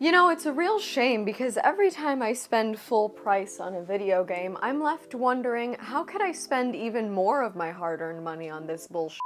You know, it's a real shame because every time I spend full price on a video game, I'm left wondering, how could I spend even more of my hard-earned money on this bullshit?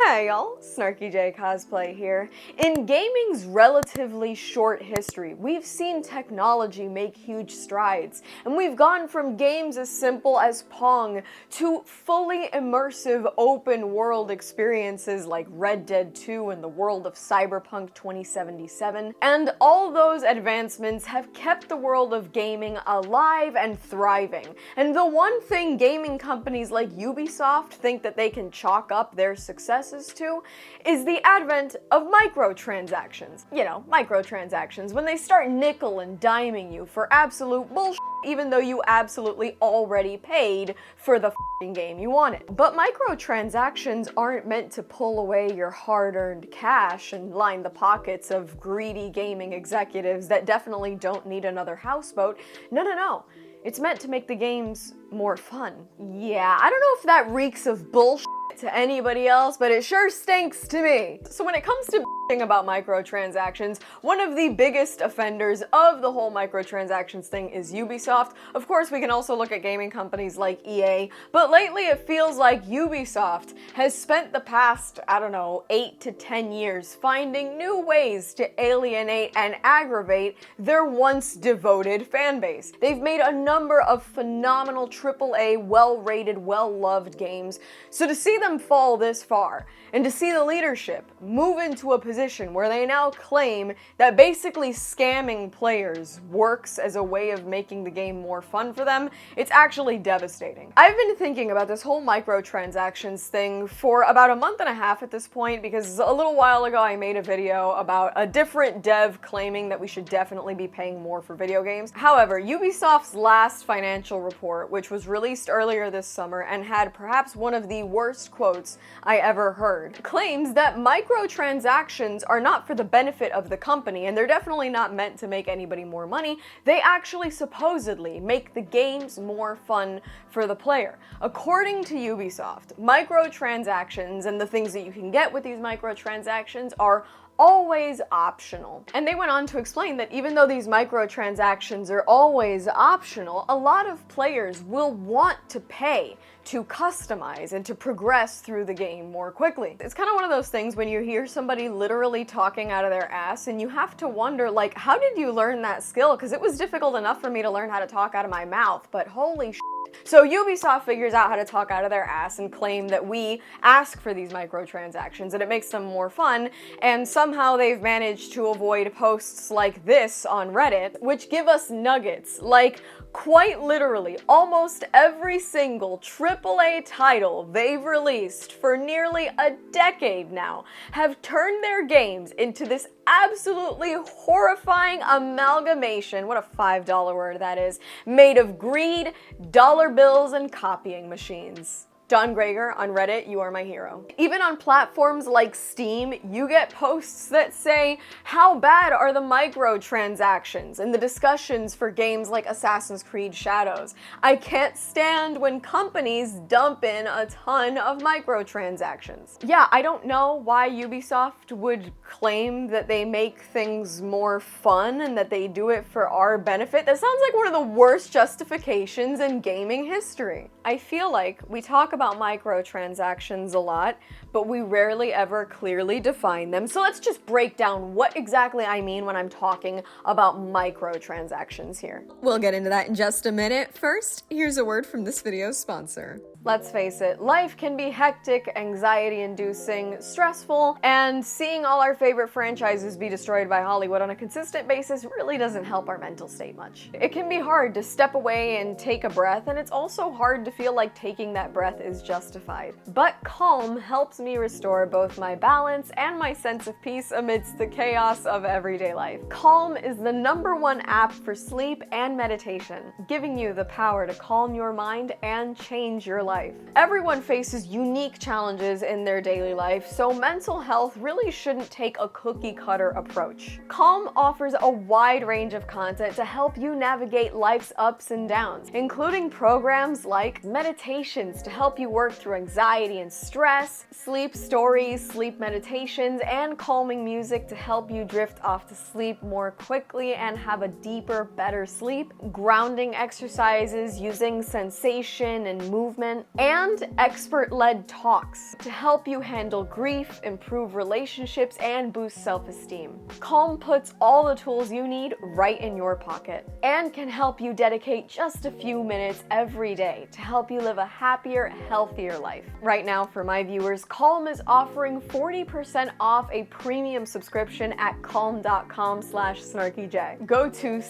Hey y'all, SnarkyJay cosplay here. In gaming's relatively short history, we've seen technology make huge strides, and we've gone from games as simple as Pong to fully immersive open world experiences like Red Dead 2 and the world of Cyberpunk 2077, and all those advancements have kept the world of gaming alive and thriving. And the one thing gaming companies like Ubisoft think that they can chalk up their successes to is the advent of microtransactions. You know, microtransactions, when they start nickel and diming you for absolute bullshit even though you absolutely already paid for the f***ing game you wanted. But microtransactions aren't meant to pull away your hard-earned cash and line the pockets of greedy gaming executives that definitely don't need another houseboat. No. It's meant to make the games more fun. Yeah, I don't know if that reeks of bullshit to anybody else, but it sure stinks to me. So when it comes to about microtransactions, one of the biggest offenders of the whole microtransactions thing is Ubisoft. Of course, we can also look at gaming companies like EA, but lately it feels like Ubisoft has spent the past, 8 to 10 years finding new ways to alienate and aggravate their once devoted fan base. They've made a number of phenomenal AAA, well-rated, well-loved games, so to see them fall this far, and to see the leadership move into a position where they now claim that basically scamming players works as a way of making the game more fun for them, it's actually devastating. I've been thinking about this whole microtransactions thing for about a month and a half at this point, because a little while ago I made a video about a different dev claiming that we should definitely be paying more for video games. However, Ubisoft's last financial report, which was released earlier this summer and had perhaps one of the worst quotes I ever heard, claims that microtransactions are not for the benefit of the company, and they're definitely not meant to make anybody more money. They actually supposedly make the games more fun for the player. According to Ubisoft, microtransactions and the things that you can get with these microtransactions are always optional. And they went on to explain that even though these microtransactions are always optional, a lot of players will want to pay to customize and to progress through the game more quickly. It's kind of one of those things when you hear somebody literally talking out of their ass and you have to wonder, like, how did you learn that skill? Because it was difficult enough for me to learn how to talk out of my mouth, but holy shit. So Ubisoft figures out how to talk out of their ass and claim that we ask for these microtransactions and it makes them more fun, and somehow they've managed to avoid posts like this on Reddit, which give us nuggets, like quite literally almost every single AAA title they've released for nearly a decade now have turned their games into this absolutely horrifying amalgamation, what a $5 word that is, made of greed, dollar bills, and copying machines. Don Greger on Reddit, you are my hero. Even on platforms like Steam, you get posts that say, how bad are the microtransactions and the discussions for games like Assassin's Creed Shadows. I can't stand when companies dump in a ton of microtransactions. Yeah, I don't know why Ubisoft would claim that they make things more fun and that they do it for our benefit. That sounds like one of the worst justifications in gaming history. I feel like we talk about microtransactions a lot, but we rarely ever clearly define them. So let's just break down what exactly I mean when I'm talking about microtransactions here. We'll get into that in just a minute. First, here's a word from this video's sponsor. Let's face it, life can be hectic, anxiety-inducing, stressful, and seeing all our favorite franchises be destroyed by Hollywood on a consistent basis really doesn't help our mental state much. It can be hard to step away and take a breath, and it's also hard to feel like taking that breath is justified. But Calm helps me restore both my balance and my sense of peace amidst the chaos of everyday life. Calm is the #1 app for sleep and meditation, giving you the power to calm your mind and change your life life. Everyone faces unique challenges in their daily life, so mental health really shouldn't take a cookie-cutter approach. Calm offers a wide range of content to help you navigate life's ups and downs, including programs like meditations to help you work through anxiety and stress, sleep stories, sleep meditations, and calming music to help you drift off to sleep more quickly and have a deeper, better sleep, grounding exercises using sensation and movement, and expert-led talks to help you handle grief, improve relationships, and boost self-esteem. Calm puts all the tools you need right in your pocket and can help you dedicate just a few minutes every day to help you live a happier, healthier life. Right now, for my viewers, Calm is offering 40% off a premium subscription at calm.com/SnarkyJay. Go to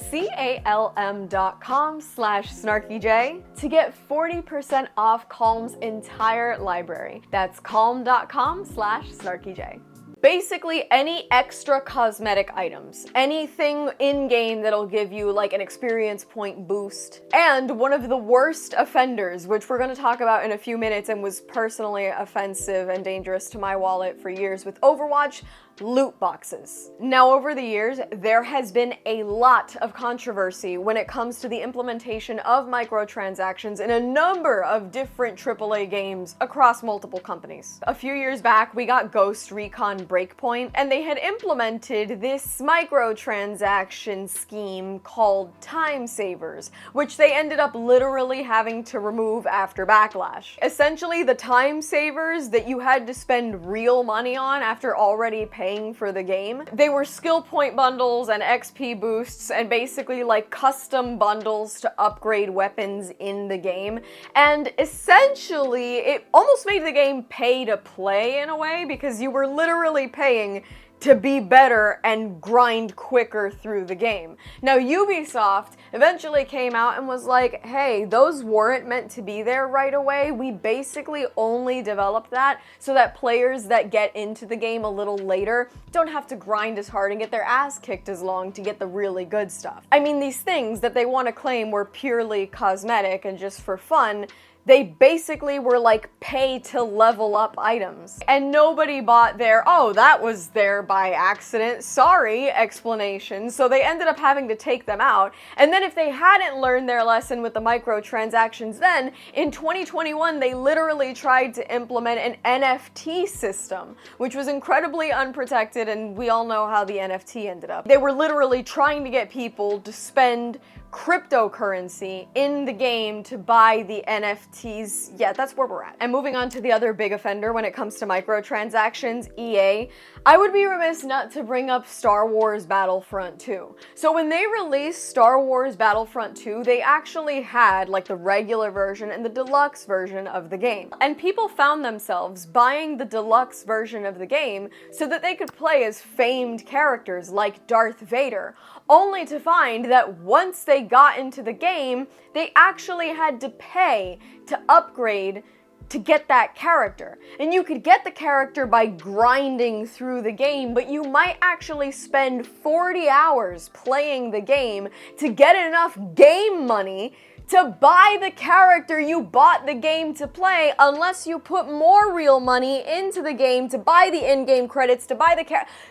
calm.com/SnarkyJay to get 40% off Calm's entire library. That's calm.com/SnarkyJay. Basically, any extra cosmetic items, anything in-game that'll give you like an experience point boost, and one of the worst offenders, which we're going to talk about in a few minutes and was personally offensive and dangerous to my wallet for years with Overwatch, loot boxes. Now, over the years, there has been a lot of controversy when it comes to the implementation of microtransactions in a number of different AAA games across multiple companies. A few years back, we got Ghost Recon Breakpoint, and they had implemented this microtransaction scheme called time savers, which they ended up literally having to remove after Backlash. Essentially, the time savers that you had to spend real money on after already paying for the game, they were skill point bundles and XP boosts and basically like custom bundles to upgrade weapons in the game. And essentially, it almost made the game pay to play in a way because you were literally paying to be better and grind quicker through the game. Now, Ubisoft eventually came out and was like, hey, those weren't meant to be there right away. We basically only developed that so that players that get into the game a little later don't have to grind as hard and get their ass kicked as long to get the really good stuff. I mean, these things that they want to claim were purely cosmetic and just for fun, they basically were like pay to level up items. And nobody bought their, oh, that was there by accident, sorry, explanation. So they ended up having to take them out. And then if they hadn't learned their lesson with the microtransactions, then in 2021, they literally tried to implement an NFT system, which was incredibly unprotected, and we all know how the NFT ended up. They were literally trying to get people to spend cryptocurrency in the game to buy the NFTs. Yeah, that's where we're at. And moving on to the other big offender when it comes to microtransactions, EA, I would be remiss not to bring up Star Wars Battlefront 2. So when they released Star Wars Battlefront 2, they actually had like the regular version and the deluxe version of the game. And people found themselves buying the deluxe version of the game so that they could play as famed characters like Darth Vader, only to find that once they got into the game, they actually had to pay to upgrade to get that character. And you could get the character by grinding through the game, but you might actually spend 40 hours playing the game to get enough game money to buy the character you bought the game to play, unless you put more real money into the game to buy the in-game credits, to buy the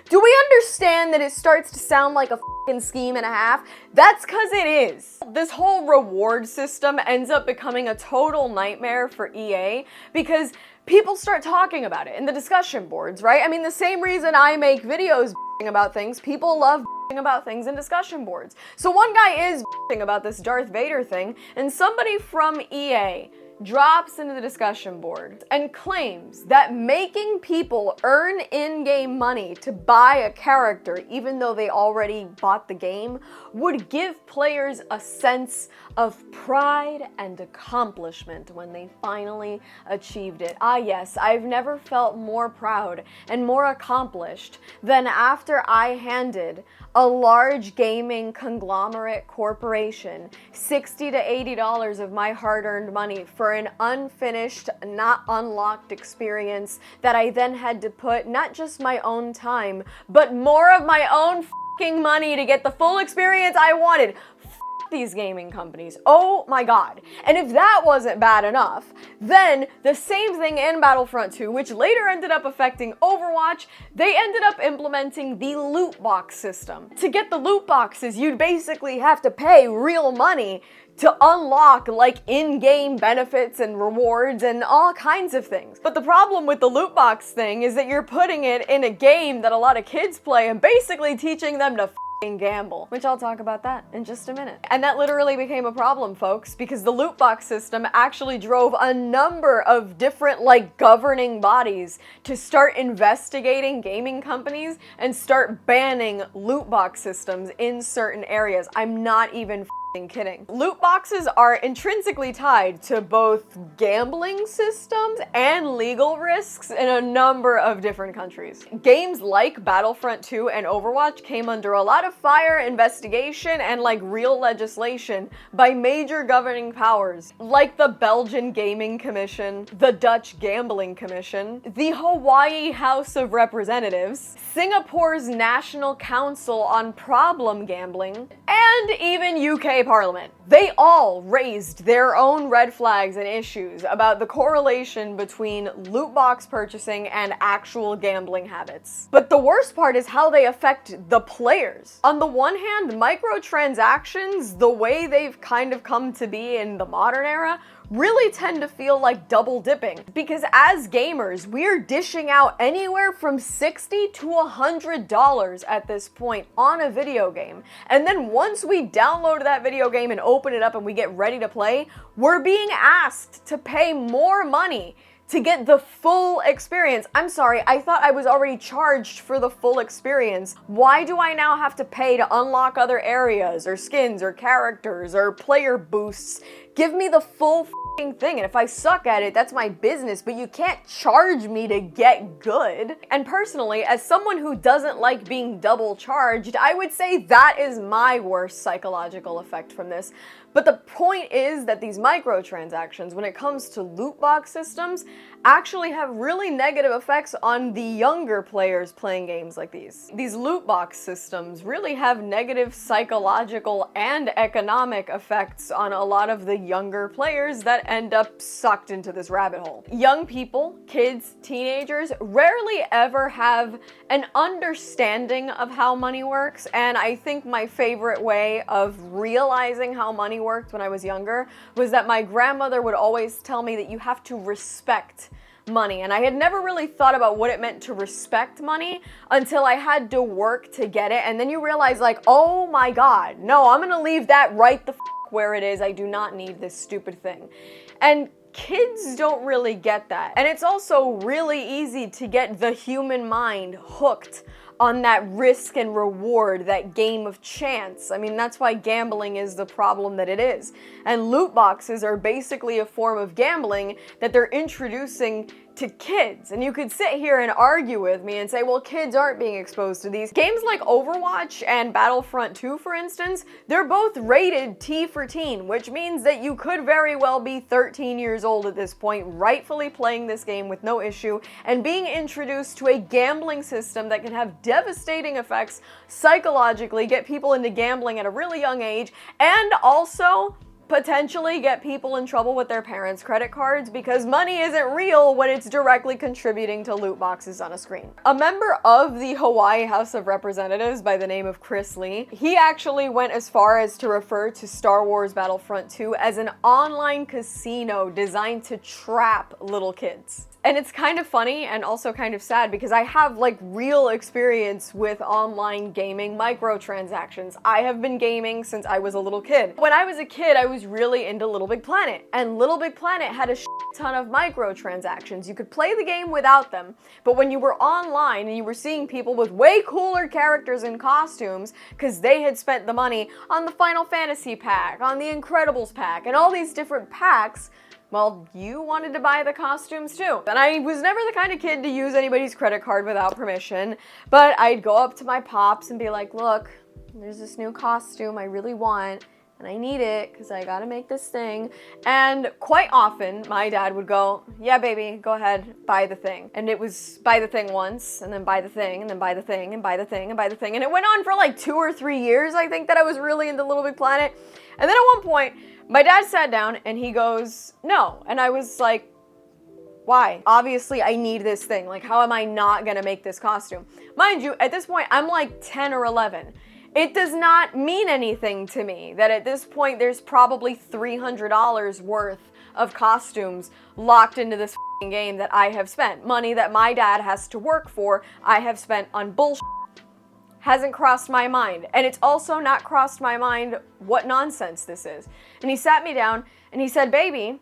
Do we understand that it starts to sound like a f***ing scheme and a half? That's because it is. This whole reward system ends up becoming a total nightmare for EA because people start talking about it in the discussion boards, right? I mean, the same reason I make videos about things, people love about things in discussion boards. So one guy is about this Darth Vader thing, and somebody from EA drops into the discussion board and claims that making people earn in-game money to buy a character, even though they already bought the game, would give players a sense of pride and accomplishment when they finally achieved it. Ah yes, I've never felt more proud and more accomplished than after I handed a large gaming conglomerate corporation $60 to $80 of my hard-earned money for an unfinished, not unlocked experience that I then had to put not just my own time, but more of my own f***ing money to get the full experience I wanted. these gaming companies. Oh my god. And if that wasn't bad enough, then the same thing in Battlefront 2, which later ended up affecting Overwatch, they ended up implementing the loot box system. To get the loot boxes, you'd basically have to pay real money to unlock like in-game benefits and rewards and all kinds of things. But the problem with the loot box thing is that you're putting it in a game that a lot of kids play and basically teaching them to f***ing gamble, which I'll talk about that in just a minute. And that literally became a problem, folks, because the loot box system actually drove a number of different like governing bodies to start investigating gaming companies and start banning loot box systems in certain areas. I'm not even kidding. Loot boxes are intrinsically tied to both gambling systems and legal risks in a number of different countries. Games like Battlefront 2 and Overwatch came under a lot of fire, investigation, and like real legislation by major governing powers, like the Belgian Gaming Commission, the Dutch Gambling Commission, the Hawaii House of Representatives, Singapore's National Council on Problem Gambling, and even UK Parliament. They all raised their own red flags and issues about the correlation between loot box purchasing and actual gambling habits. But the worst part is how they affect the players. On the one hand, microtransactions, the way they've kind of come to be in the modern era, really tend to feel like double dipping, because as gamers, we're dishing out anywhere from $60 to $100 at this point on a video game. And then once we download that video game and open it up and we get ready to play, we're being asked to pay more money to get the full experience. I'm sorry, I thought I was already charged for the full experience. Why do I now have to pay to unlock other areas or skins or characters or player boosts? Give me the full thing, and if I suck at it, that's my business, but you can't charge me to get good. And personally, as someone who doesn't like being double charged, I would say that is my worst psychological effect from this. But the point is that these microtransactions, when it comes to loot box systems, actually have really negative effects on the younger players playing games like these. These loot box systems really have negative psychological and economic effects on a lot of the younger players that end up sucked into this rabbit hole. Young people, kids, teenagers, rarely ever have an understanding of how money works, and I think my favorite way of realizing how money worked when I was younger was that my grandmother would always tell me that you have to respect money, and I had never really thought about what it meant to respect money until I had to work to get it, and then you realize like, oh my god, no, I'm gonna leave that right the where it is. I do not need this stupid thing. And kids don't really get that. And it's also really easy to get the human mind hooked on that risk and reward, that game of chance. I mean, that's why gambling is the problem that it is. And loot boxes are basically a form of gambling that they're introducing to kids. And you could sit here and argue with me and say, well, kids aren't being exposed to these. Games like Overwatch and Battlefront 2, for instance, they're both rated T for teen, which means that you could very well be 13 years old at this point, rightfully playing this game with no issue, and being introduced to a gambling system that can have devastating effects psychologically, get people into gambling at a really young age, and also potentially get people in trouble with their parents' credit cards because money isn't real when it's directly contributing to loot boxes on a screen. A member of the Hawaii House of Representatives by the name of Chris Lee, he actually went as far as to refer to Star Wars Battlefront 2 as an online casino designed to trap little kids. And it's kind of funny and also kind of sad because I have like real experience with online gaming microtransactions. I have been gaming since I was a little kid. When I was a kid, I was really into Little Big Planet, and Little Big Planet had a ton of microtransactions. You could play the game without them, but when you were online and you were seeing people with way cooler characters and costumes because they had spent the money on the Final Fantasy pack, on the Incredibles pack, and all these different packs, well, you wanted to buy the costumes too. And I was never the kind of kid to use anybody's credit card without permission, but I'd go up to my pops and be like, look, there's this new costume I really want. and I need it because I gotta make this thing. And quite often, my dad would go, yeah, baby, go ahead, buy the thing. And it was buy the thing once, and then buy the thing, and then buy the thing, and buy the thing, and buy the thing. And it went on for like 2 or 3 years, I think, that I was really into Little Big Planet. And then at one point, my dad sat down and he goes, no. And I was like, why? Obviously, I need this thing. Like, how am I not gonna make this costume? Mind you, at this point, I'm like 10 or 11. It does not mean anything to me that at this point there's probably $300 worth of costumes locked into this game that I have spent. Money that my dad has to work for, I have spent on bullshit. Hasn't crossed my mind. And it's also not crossed my mind what nonsense this is. And he sat me down and he said, baby,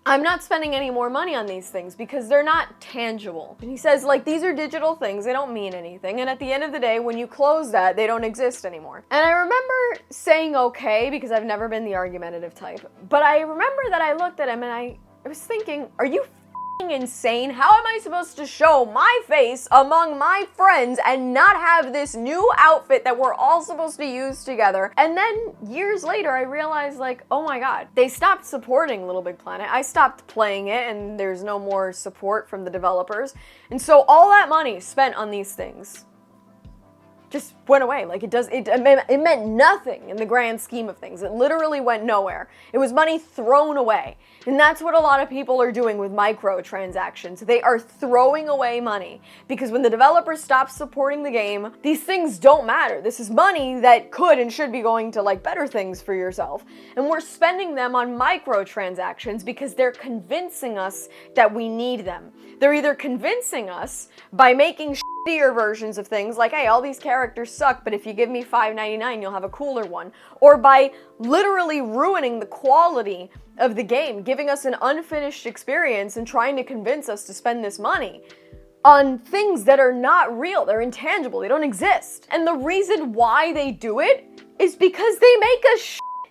I'm not spending any more money on these things because they're not tangible. And he says, like, these are digital things, they don't mean anything. And at the end of the day, when you close that, they don't exist anymore. And I remember saying okay, because I've never been the argumentative type. But I remember that I looked at him and I was thinking, are you insane? How am I supposed to show my face among my friends and not have this new outfit that we're all supposed to use together? And then years later, I realized, like, oh my God, they stopped supporting Little Big Planet. I stopped playing it and there's no more support from the developers. And so all that money spent on these things just went away. Like, it meant nothing in the grand scheme of things. It literally went nowhere. It was money thrown away. And that's what a lot of people are doing with microtransactions. They are throwing away money because when the developers stop supporting the game, these things don't matter. This is money that could and should be going to like better things for yourself. And we're spending them on microtransactions because they're convincing us that we need them. They're either convincing us by making shittier versions of things like, hey, all these characters suck, but if you give me $5.99, you'll have a cooler one. Or by literally ruining the quality of the game, giving us an unfinished experience and trying to convince us to spend this money on things that are not real. They're intangible. They don't exist. And the reason why they do it is because they make a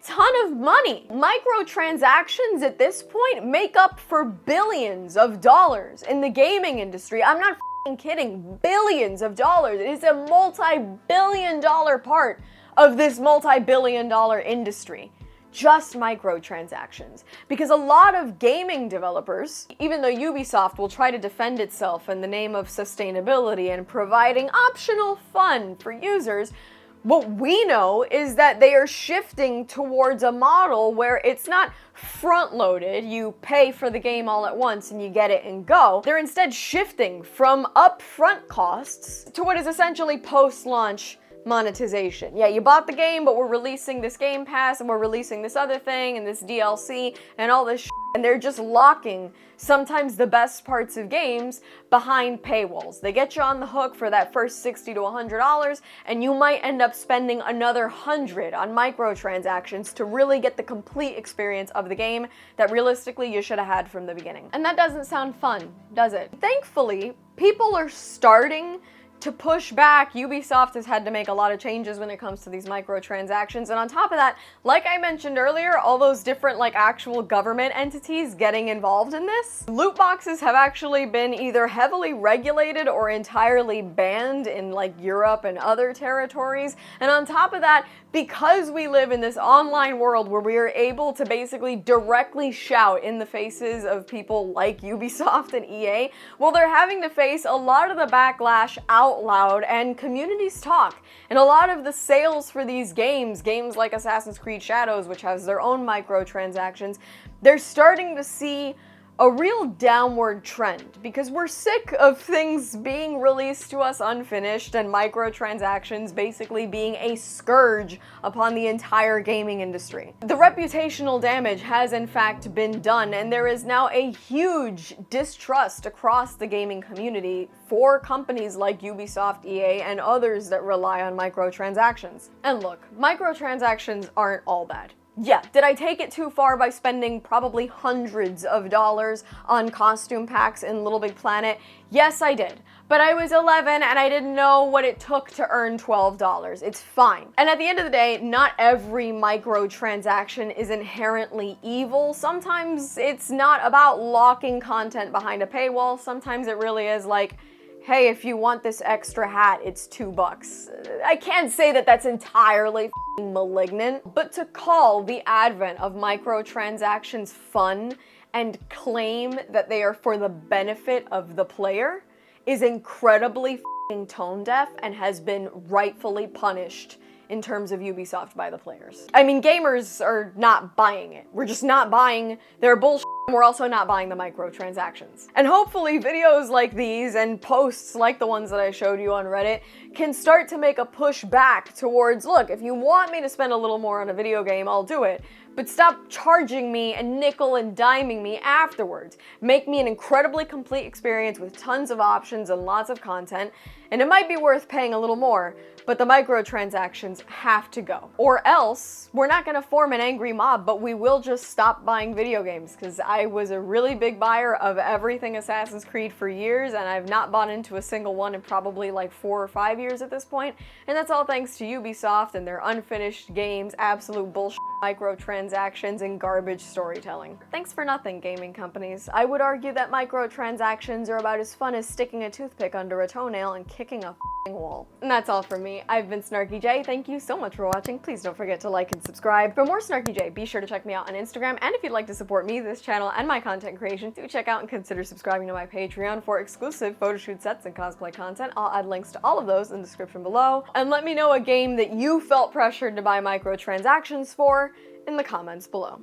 ton of money. Microtransactions at this point make up for billions of dollars in the gaming industry. I'm not kidding. Billions of dollars. It is a multi-billion-dollar part of this multi-billion-dollar industry. Just microtransactions. Because a lot of gaming developers, even though Ubisoft will try to defend itself in the name of sustainability and providing optional fun for users, what we know is that they are shifting towards a model where it's not front-loaded, you pay for the game all at once and you get it and go. They're instead shifting from upfront costs to what is essentially post-launch monetization. Yeah, you bought the game, but we're releasing this Game Pass and we're releasing this other thing and this DLC and all this and they're just locking sometimes the best parts of games behind paywalls. They get you on the hook for that first $60 to $100 and you might end up spending another $100 on microtransactions to really get the complete experience of the game that realistically you should have had from the beginning. And that doesn't sound fun, does it? Thankfully, people are starting to push back. Ubisoft has had to make a lot of changes when it comes to these microtransactions. And on top of that, like I mentioned earlier, all those different like actual government entities getting involved in this. Loot boxes have actually been either heavily regulated or entirely banned in like Europe and other territories. And on top of that, because we live in this online world where we are able to basically directly shout in the faces of people like Ubisoft and EA, well, they're having to face a lot of the backlash out loud and communities talk. And a lot of the sales for these games like Assassin's Creed Shadows, which has their own microtransactions, they're starting to see a real downward trend because we're sick of things being released to us unfinished and microtransactions basically being a scourge upon the entire gaming industry. The reputational damage has in fact been done, and there is now a huge distrust across the gaming community for companies like Ubisoft, EA, and others that rely on microtransactions. And look, microtransactions aren't all bad. Yeah, did I take it too far by spending probably hundreds of dollars on costume packs in Little Big Planet? Yes, I did. But I was 11 and I didn't know what it took to earn $12. It's fine. And at the end of the day, not every microtransaction is inherently evil. Sometimes it's not about locking content behind a paywall. Sometimes it really is like, hey, if you want this extra hat, it's $2. I can't say that that's entirely f***ing malignant, but to call the advent of microtransactions fun and claim that they are for the benefit of the player is incredibly f***ing tone deaf and has been rightfully punished in terms of Ubisoft by the players. I mean, gamers are not buying it. We're just not buying their bullshit. We're also not buying the microtransactions. And hopefully videos like these and posts like the ones that I showed you on Reddit can start to make a push back towards, look, if you want me to spend a little more on a video game, I'll do it. But stop charging me and nickel and diming me afterwards. Make me an incredibly complete experience with tons of options and lots of content, and it might be worth paying a little more, but the microtransactions have to go. Or else, we're not gonna form an angry mob, but we will just stop buying video games, because I was a really big buyer of everything Assassin's Creed for years, and I've not bought into a single one in probably like 4 or 5 years at this point, and that's all thanks to Ubisoft and their unfinished games, absolute bullshit microtransactions, and garbage storytelling. Thanks for nothing, gaming companies. I would argue that microtransactions are about as fun as sticking a toothpick under a toenail and kicking a f***ing wall. And that's all from me. I've been SnarkyJay. Thank you so much for watching. Please don't forget to like and subscribe. For more SnarkyJay, be sure to check me out on Instagram, and if you'd like to support me, this channel, and my content creation, do check out and consider subscribing to my Patreon for exclusive photoshoot sets and cosplay content. I'll add links to all of those in the description below. And let me know a game that you felt pressured to buy microtransactions for in the comments below.